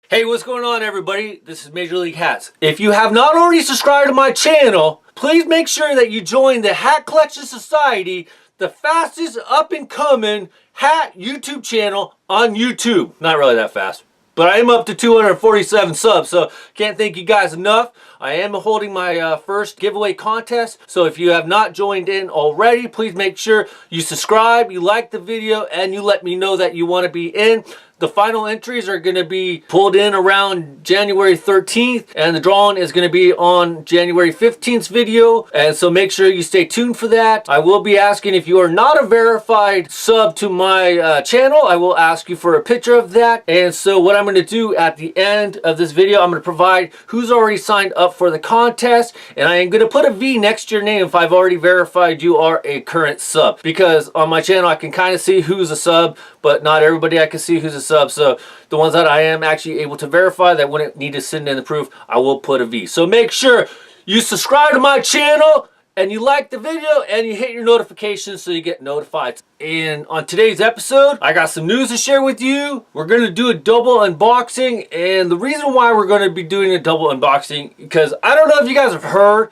Hey, what's going on, everybody? This is Major League Hats. If you have not already subscribed to my channel, please make sure that you join the Hat Collection Society, the fastest up-and-coming hat YouTube channel on YouTube. Not really that fast, but I am up to 247 subs, so can't thank you guys enough. I am holding my first giveaway contest, so if you have not joined in already, please make sure you subscribe, you like the video, and you let me know that you want to be in. The final entries are going to be pulled in around January 13th, and the drawing is going to be on January 15th's video, and so make sure you stay tuned for that. I will be asking, if you are not a verified sub to my channel, I will ask you for a picture of that. And so what I'm going to do at the end of this video, I'm going to provide who's already signed up for the contest, and I am going to put a V next to your name if I've already verified you are a current sub, because on my channel I can kind of see who's a sub, but not everybody I can see who's a sub. So the ones that I am actually able to verify that wouldn't need to send in the proof, I will put a V. So make sure you subscribe to my channel and you like the video and you hit your notifications so you get notified. And on today's episode, I got some news to share with you. We're going to do a double unboxing, and the reason why we're going to be doing a double unboxing, because I don't know if you guys have heard,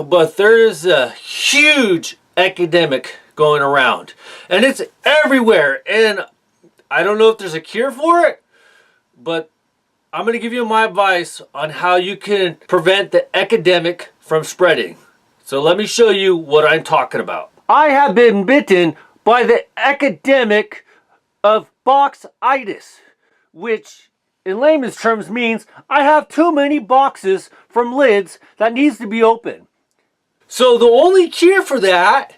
but there is a huge epidemic going around and it's everywhere, and I don't know if there's a cure for it, but I'm going to give you my advice on how you can prevent the epidemic from spreading. So let me show you what I'm talking about. I have been bitten by the epidemic of boxitis, which in layman's terms means I have too many boxes from lids that needs to be open. So the only cure for that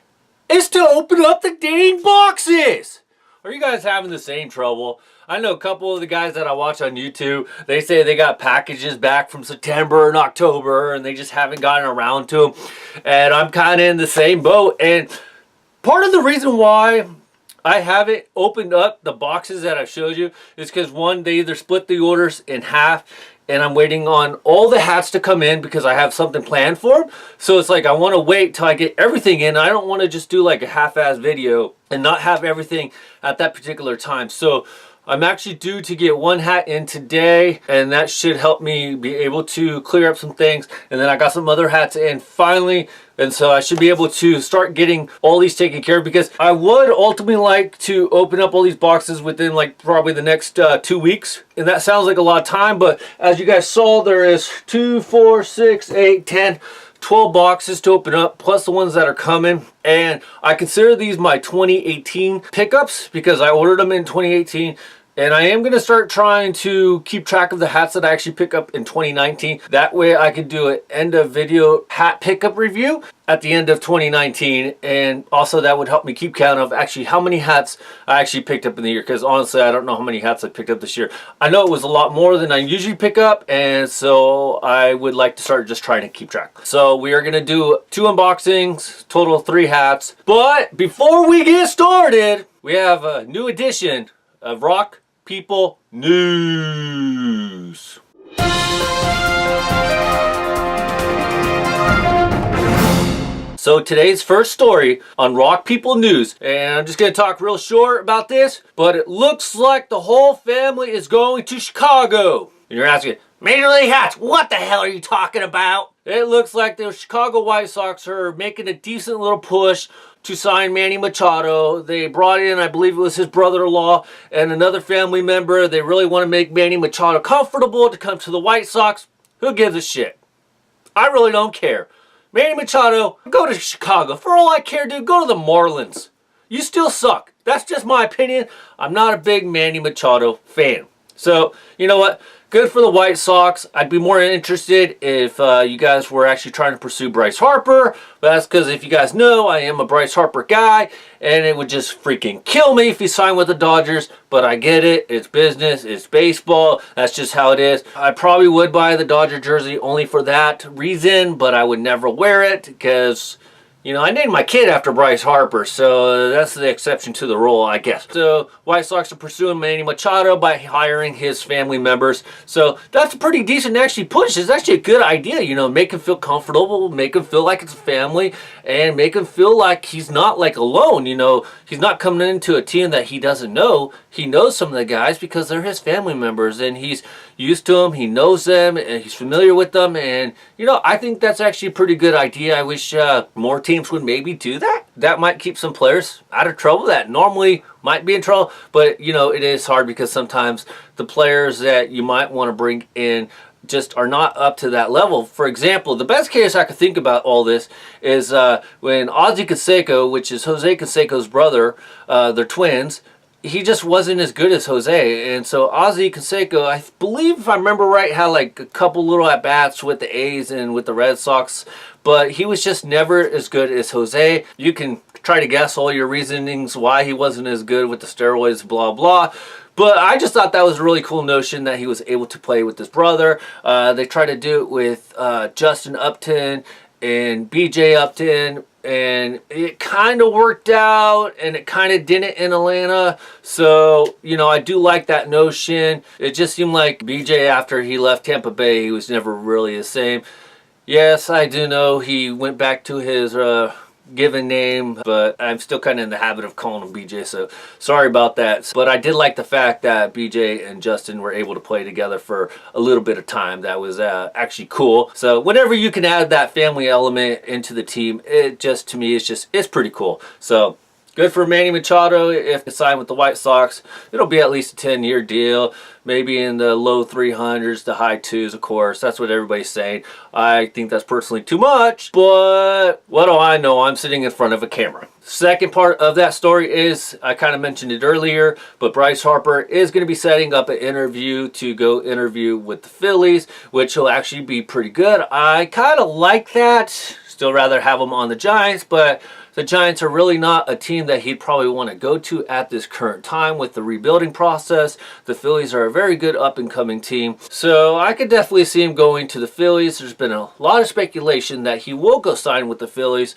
is to open up the dang boxes. Are you guys having the same trouble? I know a couple of the guys that I watch on YouTube, they say they got packages back from September and October and they just haven't gotten around to them. And I'm kind of in the same boat. And part of the reason why I haven't opened up the boxes that I showed you is because, one, they either split the orders in half, and I'm waiting on all the hats to come in because I have something planned for them. So it's like I want to wait till I get everything in. I don't want to just do like a half-ass video and not have everything at that particular time. So I'm actually due to get one hat in today, and that should help me be able to clear up some things. And then I got some other hats in finally, and so I should be able to start getting all these taken care of, because I would ultimately like to open up all these boxes within like probably the next 2 weeks. And that sounds like a lot of time, but as you guys saw, there is 2, 4, 6, 8, 10, 12 boxes to open up, plus the ones that are coming. And I consider these my 2018 pickups because I ordered them in 2018. And I am going to start trying to keep track of the hats that I actually pick up in 2019. That way I can do an end of video hat pickup review at the end of 2019. And also that would help me keep count of actually how many hats I actually picked up in the year. Because honestly, I don't know how many hats I picked up this year. I know it was a lot more than I usually pick up. And so I would like to start just trying to keep track. So we are going to do 2 unboxings, total 3 hats. But before we get started, we have a new edition of Rock People News. So today's first story on Rock People News, and I'm just going to talk real short about this, but it looks like the whole family is going to Chicago. And you're asking, Major League Hats, what the hell are you talking about? It looks like the Chicago White Sox are making a decent little push to sign Manny Machado. They brought in, I believe it was his brother-in-law and another family member. They really want to make Manny Machado comfortable to come to the White Sox. Who gives a shit? I really don't care. Manny Machado, go to Chicago. For all I care, dude, go to the Marlins. You still suck. That's just my opinion. I'm not a big Manny Machado fan. So, you know what? Good for the White Sox. I'd be more interested if you guys were actually trying to pursue Bryce Harper. But that's because, if you guys know, I am a Bryce Harper guy. And it would just freaking kill me if he signed with the Dodgers. But I get it. It's business. It's baseball. That's just how it is. I probably would buy the Dodger jersey only for that reason. But I would never wear it because, you know, I named my kid after Bryce Harper, so that's the exception to the rule, I guess. So, White Sox are pursuing Manny Machado by hiring his family members. So, that's a pretty decent actually push. It's actually a good idea, you know, make him feel comfortable, make him feel like it's a family, and make him feel like he's not like alone, you know. He's not coming into a team that he doesn't know. he knows some of the guys because they're his family members and he's used to them, he knows them, and he's familiar with them. And, you know, I think that's actually a pretty good idea. I wish more teams would maybe do that. That might keep some players out of trouble that normally might be in trouble. But, you know, it is hard because sometimes the players that you might want to bring in just are not up to that level. For example, the best case I could think about all this is when Ozzie Canseco, which is Jose Canseco's brother, they're twins, he just wasn't as good as Jose. And so Ozzie Canseco, I believe if I remember right, had like a couple little at-bats with the A's and with the Red Sox, but he was just never as good as Jose. You can try to guess all your reasonings why he wasn't as good with the steroids, blah, blah. But I just thought that was a really cool notion that he was able to play with his brother. They tried to do it with Justin Upton and BJ Upton, and it kind of worked out and it kind of didn't in Atlanta. So, you know, I do like that notion. It just seemed like BJ, after he left Tampa Bay, he was never really the same. Yes, I do know he went back to his given name, but I'm still kind of in the habit of calling him BJ, so sorry about that. But I did like the fact that BJ and Justin were able to play together for a little bit of time. That was actually cool. So whenever you can add that family element into the team, it just, to me, it's pretty cool. So good for Manny Machado. If they sign with the White Sox, it'll be at least a 10-year deal, maybe in the low 300s to high 2s, of course. That's what everybody's saying. I think that's personally too much, but what do I know? I'm sitting in front of a camera. Second part of that story is, I kind of mentioned it earlier, but Bryce Harper is going to be setting up an interview to go interview with the Phillies, which will actually be pretty good. I kind of like that. Still rather have him on the Giants, but the Giants are really not a team that he'd probably want to go to at this current time with the rebuilding process. The Phillies are a very good up-and-coming team. So I could definitely see him going to the Phillies. There's been a lot of speculation that he will go sign with the Phillies.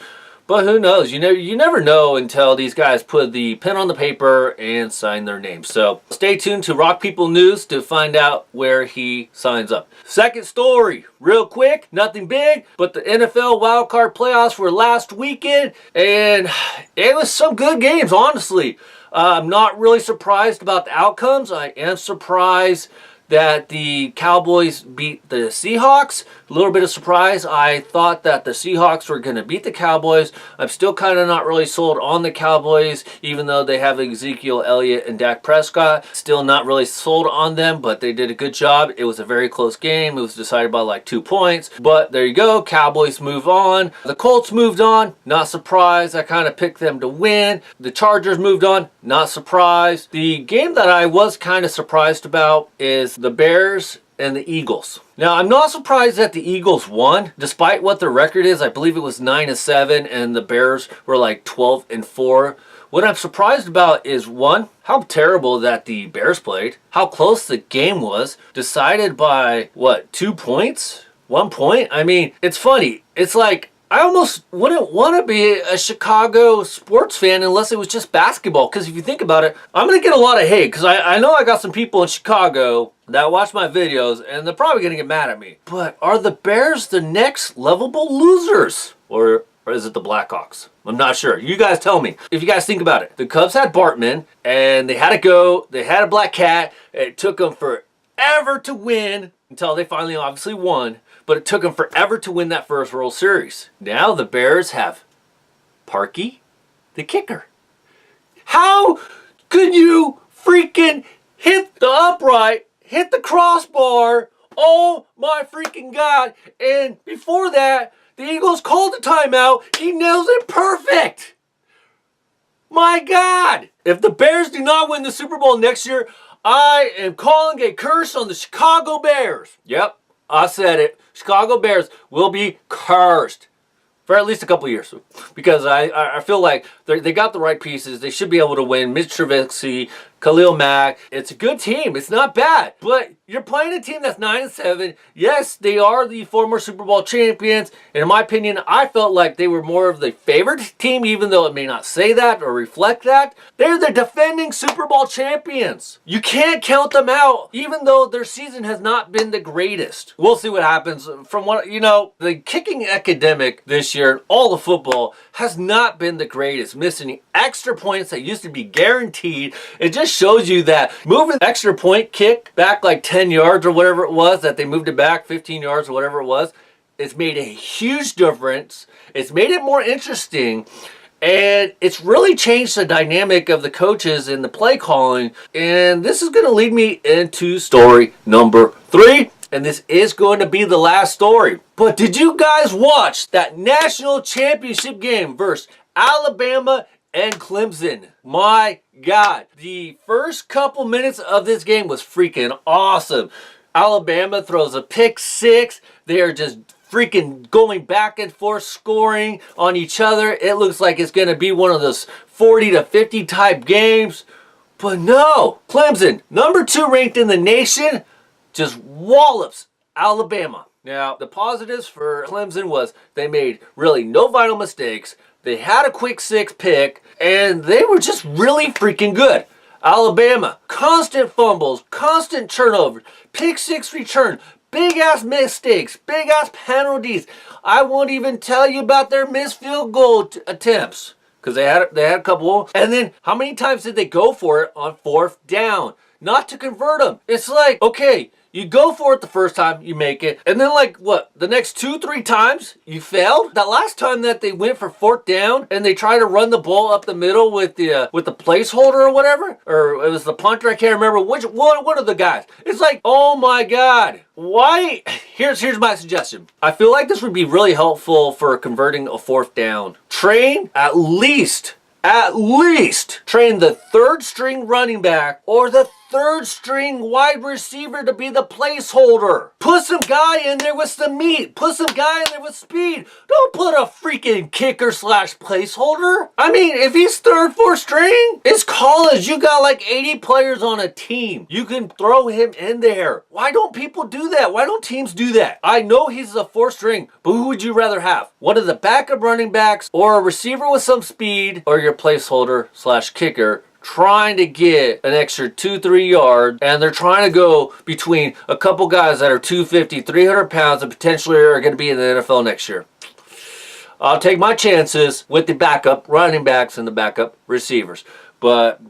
But who knows? You never know until these guys put the pen on the paper and sign their name. So stay tuned to Rock People News to find out where he signs up. Second story, real quick, nothing big, but the NFL wildcard playoffs were last weekend, and it was some good games, honestly. I'm not really surprised about the outcomes. I am surprised that the Cowboys beat the Seahawks. A little bit of surprise. I thought that the Seahawks were going to beat the Cowboys. I'm still kind of not really sold on the Cowboys, even though they have Ezekiel Elliott and Dak Prescott. Still not really sold on them, but they did a good job. It was a very close game. It was decided by like 2 points. But there you go. Cowboys move on. The Colts moved on. Not surprised. I kind of picked them to win. The Chargers moved on. Not surprised. The game that I was kind of surprised about is the Bears and the Eagles. Now, I'm not surprised that the Eagles won, despite what their record is. I believe it was 9-7, and the Bears were like 12-4. What I'm surprised about is, one, how terrible that the Bears played, how close the game was, decided by, what, 2 points? 1 point? I mean, it's funny. It's like, I almost wouldn't want to be a Chicago sports fan unless it was just basketball. Because if you think about it, I'm going to get a lot of hate. Because I know I got some people in Chicago that watch my videos, and they're probably going to get mad at me. But are the Bears the next lovable losers? Or is it the Blackhawks? I'm not sure. You guys tell me. If you guys think about it, the Cubs had Bartman, and they had a go. They had a black cat. It took them forever to win until they finally obviously won. But it took them forever to win that first World Series. Now the Bears have Parky, the kicker. How could you freaking hit the upright, hit the crossbar? Oh my freaking God. And before that, the Eagles called a timeout. He nails it perfect. My God. If the Bears do not win the Super Bowl next year, I am calling a curse on the Chicago Bears. Yep, I said it. Chicago Bears will be cursed for at least a couple years, because I feel like they got the right pieces. They should be able to win. Mitch Trubisky, Khalil Mack. It's a good team. It's not bad. But you're playing a team that's 9-7. Yes, they are the former Super Bowl champions. And in my opinion, I felt like they were more of the favored team, even though it may not say that or reflect that. They're the defending Super Bowl champions. You can't count them out, even though their season has not been the greatest. We'll see what happens. From what, the kicking epidemic this year, all of football, has not been the greatest. Missing extra points that used to be guaranteed. It just just shows you that moving extra point kick back like 10 yards or whatever it was, that they moved it back 15 yards or whatever it was, it's made a huge difference. It's made it more interesting. And it's really changed the dynamic of the coaches and the play calling. And this is going to lead me into story number 3. And this is going to be the last story. But did you guys watch that national championship game versus Alabama and Clemson? My God. The first couple minutes of this game was freaking awesome. Alabama throws a pick 6. They are just freaking going back and forth, scoring on each other. It looks like it's going to be one of those 40 to 50 type games. But no, Clemson, number 2 ranked in the nation, just wallops Alabama. Now, the positives for Clemson was they made really no vital mistakes. They had a quick 6 pick, and they were just really freaking good. Alabama, constant fumbles, constant turnovers, pick 6 return, big ass mistakes, big ass penalties. I won't even tell you about their missed field goal attempts, because they had a couple. And then how many times did they go for it on 4th down? Not to convert them. It's like, okay, you go for it the first time, you make it, and then like what, the next 2-3 times you failed? That last time that they went for 4th down and they tried to run the ball up the middle with the placeholder or whatever, or it was the punter, I can't remember which one of the guys. It's like, oh my God. Why? Here's my suggestion. I feel like this would be really helpful for converting a 4th down. Train at least train the 3rd string running back or the 3rd string wide receiver to be the placeholder. Put some guy in there with some meat. Put some guy in there with speed. Don't put a freaking kicker / placeholder. I mean, if he's 3rd, 4th string, it's college. You got like 80 players on a team. You can throw him in there. Why don't people do that? Why don't teams do that? I know he's a 4th string, but who would you rather have? One of the backup running backs or a receiver with some speed, or your placeholder / kicker trying to get an extra 2-3 yards, and they're trying to go between a couple guys that are 250, 300 pounds and potentially are going to be in the NFL next year. I'll take my chances with the backup running backs and the backup receivers. But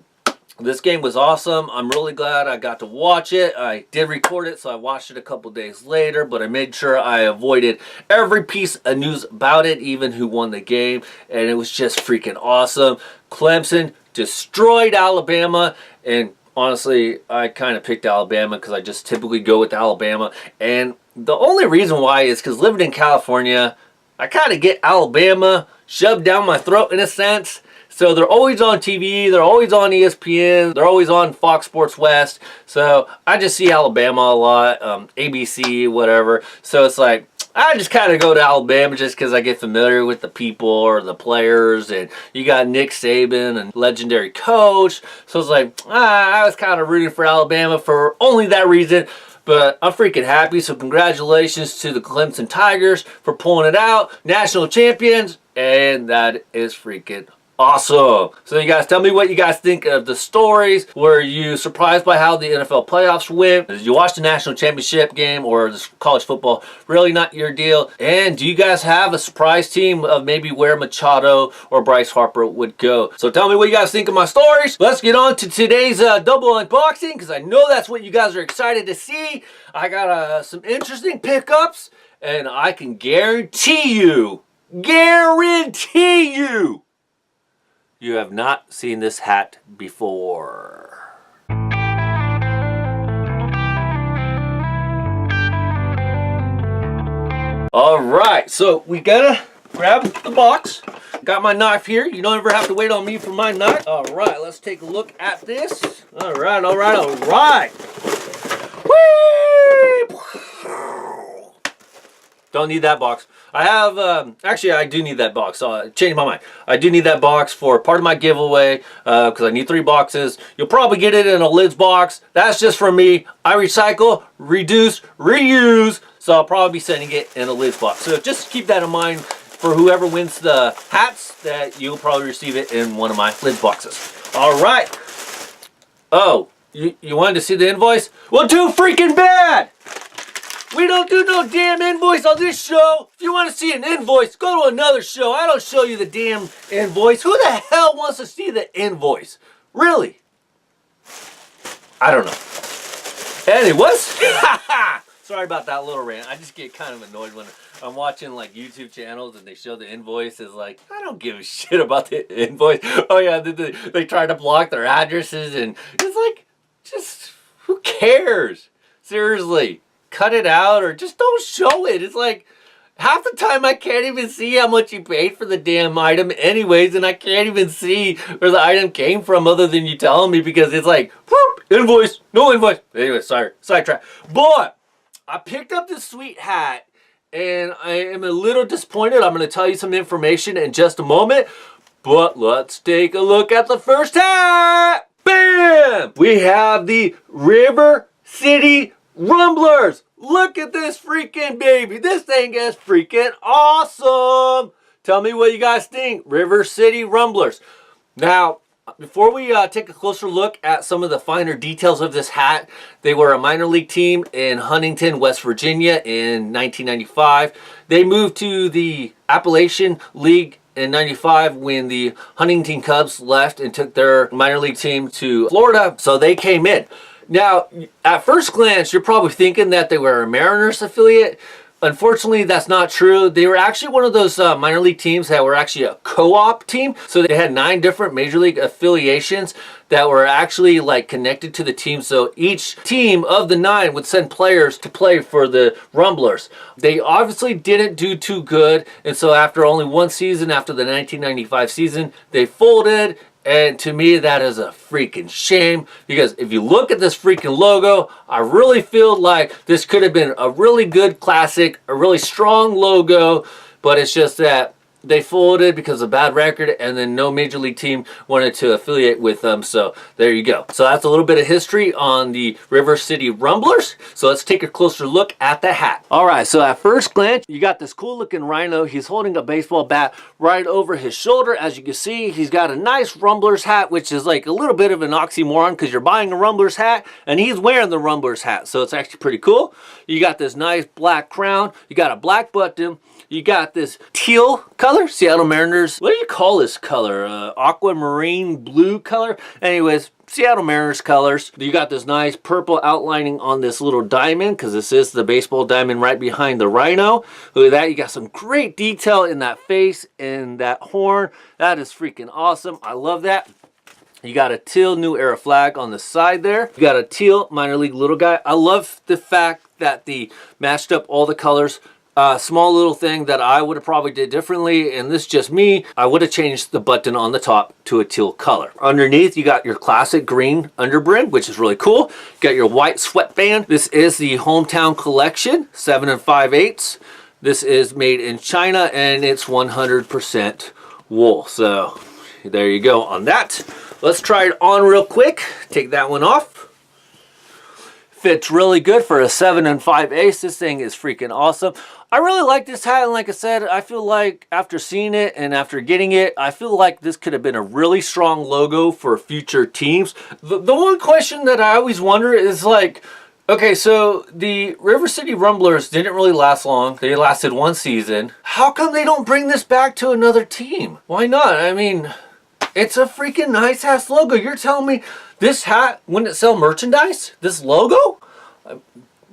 this game was awesome. I'm really glad I got to watch it. I did record it, so I watched it a couple days later, but I made sure I avoided every piece of news about it, even who won the game, and it was just freaking awesome. Clemson destroyed Alabama, and honestly, I kind of picked Alabama because I just typically go with Alabama, and the only reason why is because living in California, I kind of get Alabama shoved down my throat in a sense. So they're always on TV, they're always on ESPN, they're always on Fox Sports West. So I just see Alabama a lot, ABC, whatever. So it's like, I just kind of go to Alabama just because I get familiar with the people or the players. And you got Nick Saban and legendary coach. So it's like, I was kind of rooting for Alabama for only that reason. But I'm freaking happy. So congratulations to the Clemson Tigers for pulling it out. National champions. And that is freaking awesome. So you guys tell me what you guys think of the stories. Were you surprised by how the NFL playoffs went? Did you watch the national championship game or the college football? Really not your deal? And do you guys have a surprise team of maybe where Machado or Bryce Harper would go? So tell me what you guys think of my stories. Let's get on to today's double unboxing, because I know that's what you guys are excited to see. I got some interesting pickups, and I can guarantee you, you have not seen this hat before. All right, so we gotta grab the box. Got my knife here. You don't ever have to wait on me for my knife. All right, let's take a look at this. All right. Whee! Don't need that box. I have, actually I do need that box. I changed my mind. I do need that box for part of my giveaway because I need 3 boxes. You'll probably get it in a lids box. That's just for me. I recycle, reduce, reuse. So I'll probably be sending it in a lids box. So just keep that in mind for whoever wins the hats, that you'll probably receive it in one of my lids boxes. All right. Oh, you wanted to see the invoice? Well, too freaking bad. We don't do no damn invoice on this show. If you want to see an invoice, go to another show. I don't show you the damn invoice. Who the hell wants to see the invoice? Really? I don't know. Anyways, sorry about that little rant. I just get kind of annoyed when I'm watching like YouTube channels and they show the invoices. Like, I don't give a shit about the invoice. Oh yeah, they try to block their addresses, and it's like, just who cares? Seriously, cut it out or just don't show it. It's like, half the time I can't even see how much you paid for the damn item anyways, and I can't even see where the item came from other than you telling me, because it's like, whoop, invoice, no invoice. Anyway, sorry, sidetrack. But I picked up this sweet hat, and I am a little disappointed. I'm going to tell you some information in just a moment, but let's take a look at the first hat. Bam! We have the River City Rumblers. Look at this freaking baby. This thing is freaking awesome. Tell me what you guys think. River City Rumblers. Now, before we take a closer look at some of the finer details of this hat, they were a minor league team in Huntington, West Virginia in 1995. They moved to the Appalachian League in 95 when the Huntington Cubs left and took their minor league team to Florida, so they came in. Now, at first glance, you're probably thinking that they were a Mariners affiliate. Unfortunately, that's not true. They were actually one of those minor league teams that were actually a co-op team. So they had 9 different major league affiliations that were actually like connected to the team. So each team of the 9 would send players to play for the Rumblers. They obviously didn't do too good. And so after only one season, after the 1995 season, they folded. And to me, that is a freaking shame, because if you look at this freaking logo, I really feel like this could have been a really good classic, a really strong logo, but it's just that they folded because of a bad record, and then no major league team wanted to affiliate with them. So there you go. So that's a little bit of history on the River City Rumblers. So let's take a closer look at the hat. All right, so at first glance, you got this cool looking rhino. He's holding a baseball bat right over his shoulder. As you can see, he's got a nice Rumblers hat, which is like a little bit of an oxymoron because you're buying a Rumblers hat and he's wearing the Rumblers hat. So it's actually pretty cool. You got this nice black crown. You got a black button. You got this teal color, Seattle Mariners. What do you call this color? Aquamarine blue color? Anyways, Seattle Mariners colors. You got this nice purple outlining on this little diamond, because this is the baseball diamond right behind the rhino. Look at that. You got some great detail in that face and that horn. That is freaking awesome. I love that. You got a teal New Era flag on the side there. You got a teal minor league little guy. I love the fact that they matched up all the colors. Small little thing that I would have probably did differently, and this is just me, I would have changed the button on the top to a teal color. Underneath, you got your classic green underbrim, which is really cool. You got your white sweatband. This is the Hometown Collection, 7 5/8. This is made in China, and it's 100% wool. So there you go on that. Let's try it on real quick. Take that one off. Fits really good for a 7 5/8. This thing is freaking awesome. I really like this hat, and like I said, I feel like after seeing it and after getting it, I feel like this could have been a really strong logo for future teams. The one question that I always wonder is like, okay, so the River City Rumblers didn't really last long. They lasted one season. How come they don't bring this back to another team? Why not? I mean, it's a freaking nice ass logo. You're telling me this hat wouldn't sell merchandise? This logo?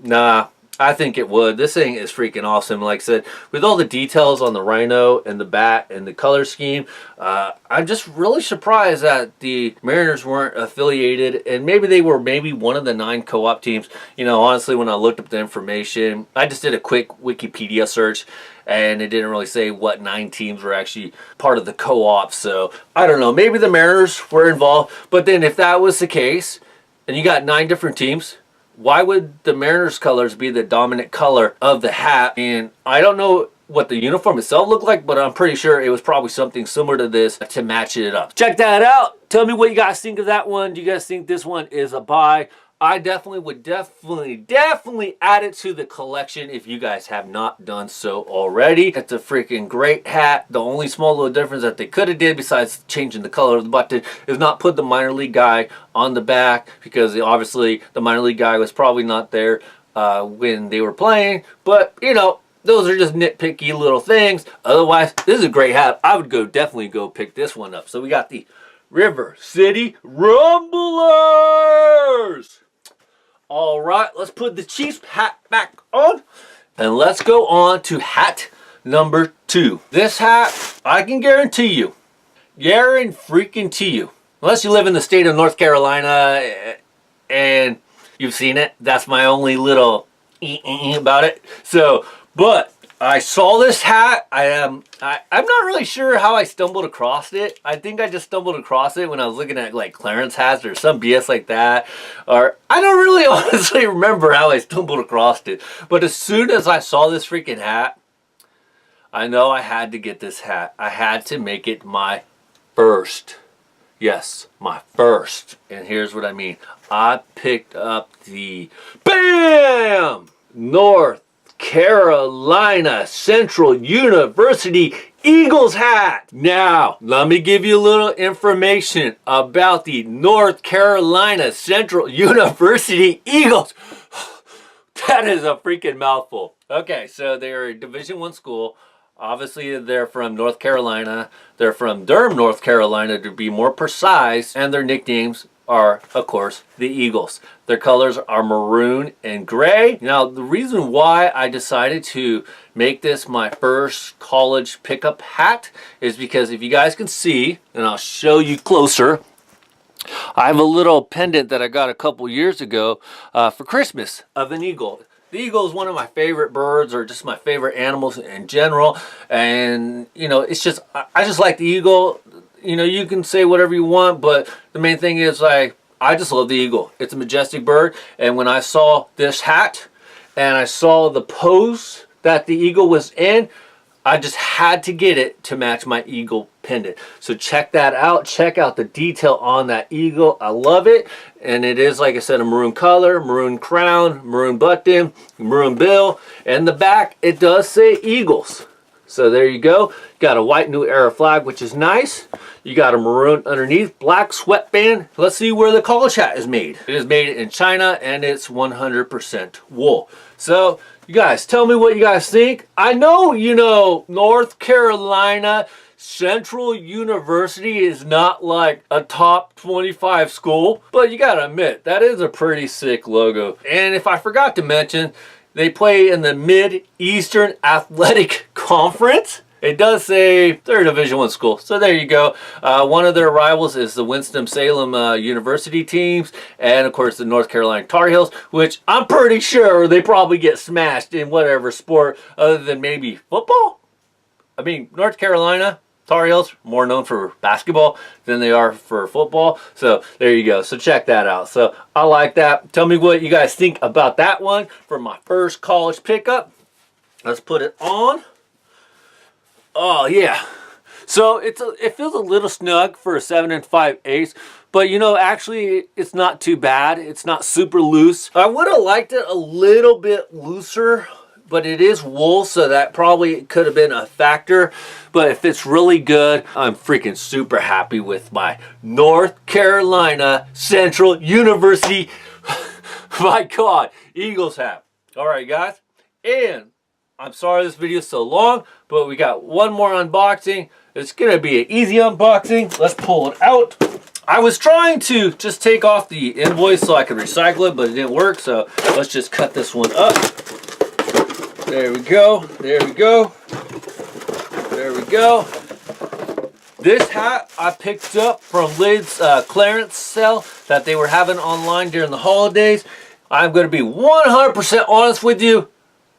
Nah, I think it would. This thing is freaking awesome. Like I said, with all the details on the rhino and the bat and the color scheme, I'm just really surprised that the Mariners weren't affiliated, and maybe they were one of the 9 co-op teams. You know, honestly, when I looked up the information, I just did a quick Wikipedia search, and it didn't really say what 9 teams were actually part of the co-op. So I don't know, maybe the Mariners were involved. But then if that was the case, and you got 9 different teams, why would the Mariners colors be the dominant color of the hat? And I don't know what the uniform itself looked like, but I'm pretty sure it was probably something similar to this to match it up. Check that out. Tell me what you guys think of that one. Do you guys think this one is a buy? I definitely would definitely add it to the collection if you guys have not done so already. It's a freaking great hat. The only small little difference that they could have did besides changing the color of the button is not put the minor league guy on the back, because obviously the minor league guy was probably not there when they were playing. But you know, those are just nitpicky little things. Otherwise, this is a great hat. I would definitely go pick this one up. So we got the River City Rumblers. All right, let's put the Chiefs hat back on. And let's go on to hat number 2. This hat, I can guarantee you, unless you live in the state of North Carolina and you've seen it, that's my only little about it. So, but I saw this hat. I'm not really sure how I stumbled across it. I think I just stumbled across it when I was looking at like clearance hats or some BS like that. Or I don't really honestly remember how I stumbled across it. But as soon as I saw this freaking hat, I know I had to get this hat. I had to make it my first. Yes, my first. And here's what I mean. I picked up the BAM! North Carolina Central University Eagles hat. Now, let me give you a little information about the North Carolina Central University Eagles. That is a freaking mouthful. Okay, so they're a Division I school. Obviously, they're from North Carolina. They're from Durham, North Carolina, to be more precise. And their nicknames are, of course, the Eagles. Their colors are maroon and gray. Now, the reason why I decided to make this my first college pickup hat is because if you guys can see, and I'll show you closer, I have a little pendant that I got a couple years ago for Christmas of an eagle. The eagle is one of my favorite birds, or just my favorite animals in general. And, you know, it's just, I just like the eagle. You know, you can say whatever you want, but the main thing is, like, I just love the eagle. It's a majestic bird. And when I saw this hat and I saw the pose that the eagle was in, I just had to get it to match my eagle pendant. So check that out. Check out the detail on that eagle. I love it. And it is, like I said, a maroon color, maroon crown, maroon button, maroon bill. And the back, it does say Eagles. So there you go. Got a white New Era flag, which is nice. You got a maroon underneath, black sweatband. Let's see where the college hat is made. It is made in China, and it's 100% wool. So you guys, tell me what you guys think. I know, you know, North Carolina Central University is not like a top 25 school, but you gotta admit, that is a pretty sick logo. And if I forgot to mention, they play in the Mid-Eastern Athletic Conference. It does say they're a Division I school, so there you go. One of their rivals is the Winston-Salem University teams, and of course the North Carolina Tar Heels, which I'm pretty sure they probably get smashed in whatever sport other than maybe football. I mean, North Carolina Tar Heels more known for basketball than they are for football. So there you go. So check that out. So I like that. Tell me what you guys think about that one for my first college pickup. Let's put it on. Oh yeah. So it feels a little snug for a 7 5/8, but you know, actually it's not too bad. It's not super loose. I would have liked it a little bit looser, but it is wool, so that probably could have been a factor. But if it's really good, I'm freaking super happy with my North Carolina Central University, my God, Eagles hat. All right, guys, and I'm sorry this video is so long, but we got one more unboxing. It's gonna be an easy unboxing. Let's pull it out. I was trying to just take off the invoice so I could recycle it, but it didn't work, so let's just cut this one up. There we go, there we go, there we go. This hat I picked up from Lid's clearance sale that they were having online during the holidays. I'm going to be 100% honest with you.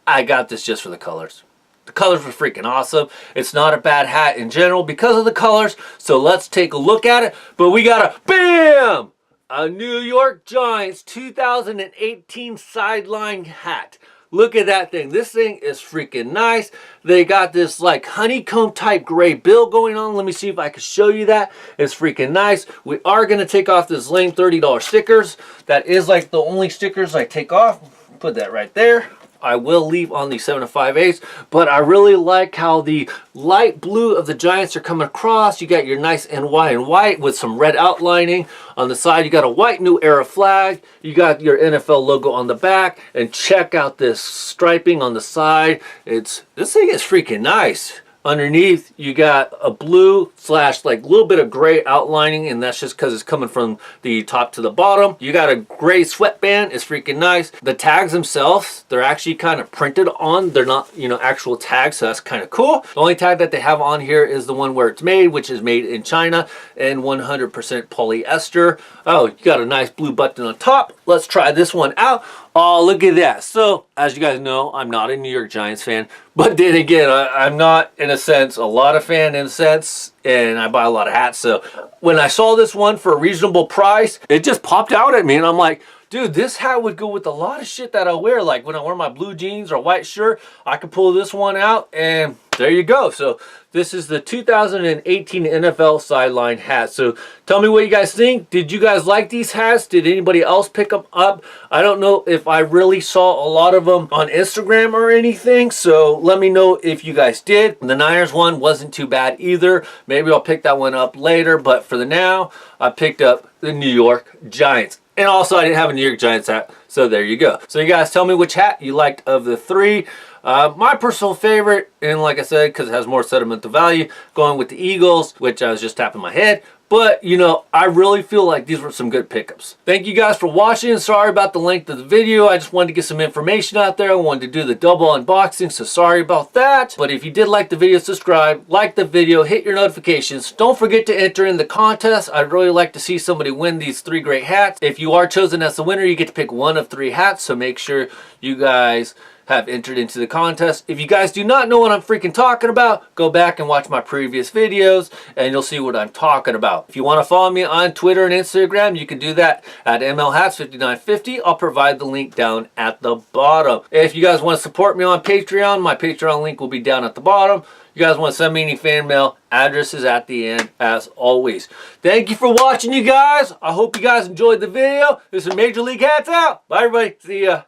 I got this just for the colors. The colors were freaking awesome. It's not a bad hat in general because of the colors. So let's take a look at it. But we got a BAM! A New York Giants 2018 sideline hat. Look at that thing. This thing is freaking nice. They got this like honeycomb type gray bill going on. Let me see if I can show you that. It's freaking nice. We are going to take off this lame $30 stickers. That is like the only stickers I take off. Put that right there. I will leave on the 7 5/8, but I really like how the light blue of the Giants are coming across. You got your nice NY and white with some red outlining. On the side, you got a white New Era flag. You got your NFL logo on the back. And check out this striping on the side. This thing is freaking nice. Underneath, you got a blue slash like a little bit of gray outlining, and that's just because it's coming from the top to the bottom. You got a gray sweatband. It's freaking nice. The tags themselves, they're actually kind of printed on. They're not, you know, actual tags, so that's kind of cool. The only tag that they have on here is the one where it's made, which is made in China and 100% polyester. Oh, you got a nice blue button on top. Let's try this one out. Oh, look at that. So, as you guys know, I'm not a New York Giants fan, but then again, I'm not, in a sense, a lot of fan in a sense, and I buy a lot of hats. So, when I saw this one for a reasonable price, it just popped out at me, and I'm like, dude, this hat would go with a lot of shit that I wear. Like, when I wear my blue jeans or white shirt, I could pull this one out, and there you go. So, this is the 2018 NFL sideline hat. So tell me what you guys think. Did you guys like these hats? Did anybody else pick them up? I don't know if I really saw a lot of them on Instagram or anything. So let me know if you guys did. The Niners one wasn't too bad either. Maybe I'll pick that one up later. But for the now, I picked up the New York Giants. And also, I didn't have a New York Giants hat, so there you go. So you guys tell me which hat you liked of the three. My personal favorite, and like I said, because it has more sentimental value, going with the Eagles, which I was just tapping my head. But, you know, I really feel like these were some good pickups. Thank you guys for watching. Sorry about the length of the video. I just wanted to get some information out there. I wanted to do the double unboxing, so sorry about that. But if you did like the video, subscribe, like the video, hit your notifications. Don't forget to enter in the contest. I'd really like to see somebody win these 3 great hats. If you are chosen as the winner, you get to pick one of 3 hats, so make sure you guys have entered into the contest. If you guys do not know what I'm freaking talking about, go back and watch my previous videos and you'll see what I'm talking about. If you want to follow me on Twitter and Instagram, you can do that at MLHats5950. I'll provide the link down at the bottom. If you guys want to support me on Patreon, my Patreon link will be down at the bottom. You guys want to send me any fan mail, address is at the end as always. Thank you for watching, you guys. I hope you guys enjoyed the video. This is Major League Hats out. Bye everybody. See ya.